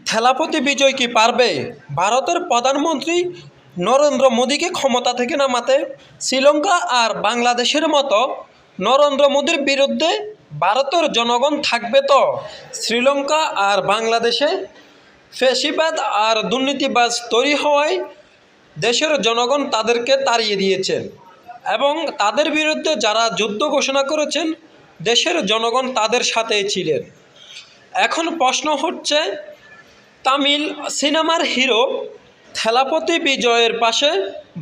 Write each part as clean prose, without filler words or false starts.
থেলাপতি বিজয় কি পারবে ভারতের প্রধানমন্ত্রী নরেন্দ্র মোদীকে ক্ষমতা থেকে নামাতে? শ্রীলঙ্কা আর বাংলাদেশের মতো নরেন্দ্র মোদীর বিরুদ্ধে ভারতের জনগণ থাকবে তো? শ্রীলঙ্কা আর বাংলাদেশে ফ্যাসিবাদ আর দুর্নীতিবাজ তৈরি হওয়ায় দেশের জনগণ তাদেরকে তাড়িয়ে দিয়েছেন এবং তাদের বিরুদ্ধে যারা যুদ্ধ ঘোষণা করেছেন দেশের জনগণ তাদের সাথেই ছিলেন। এখন প্রশ্ন হচ্ছে, তামিল সিনেমার হিরো থেলাপতি বিজয়ের পাশে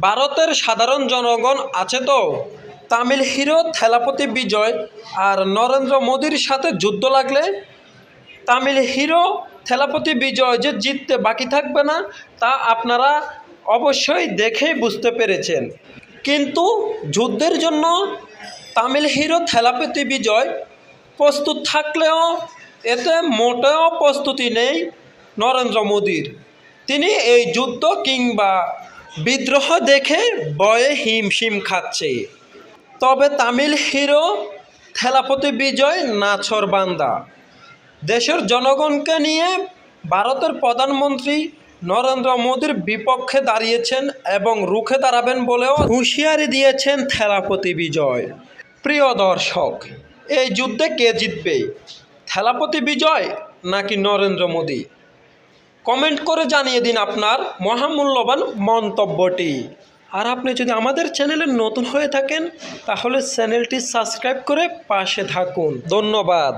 ভারতের সাধারণ জনগণ আছে তো? তামিল হিরো থেলাপতি বিজয় আর নরেন্দ্র মোদীর সাথে যুদ্ধ লাগলে তামিল হিরো থেলাপতি বিজয় যে জিততে বাকি থাকবে না তা আপনারা অবশ্যই দেখেই বুঝতে পেরেছেন। কিন্তু যুদ্ধের জন্য তামিল হিরো থেলাপতি বিজয় প্রস্তুত থাকলেও এতে মোটেও প্রস্তুতি নেই নরেন্দ্র মোদীর। তিনি এই যুদ্ধ কিংবা বিদ্রোহ দেখে ভয়ে হিমশিম খাচ্ছে। তবে তামিল হিরো থেলাপতি বিজয় নাছোড়বান্দা। দেশের জনগণকে নিয়ে ভারতের প্রধানমন্ত্রী নরেন্দ্র মোদীর বিপক্ষে দাঁড়িয়েছেন এবং রুখে দাঁড়াবেন বলেও হুঁশিয়ারি দিয়েছেন থেলাপতি বিজয়। প্রিয় দর্শক, এই যুদ্ধে কে জিতবে, থেলাপতি বিজয় নাকি নরেন্দ্র মোদী? কমেন্ট করে জানিয়ে দিন আপনার মহামূল্যবান মন্তব্যটি। আর আপনি যদি আমাদের চ্যানেলে নতুন হয়ে থাকেন তাহলে চ্যানেলটি সাবস্ক্রাইব করে পাশে থাকুন। ধন্যবাদ।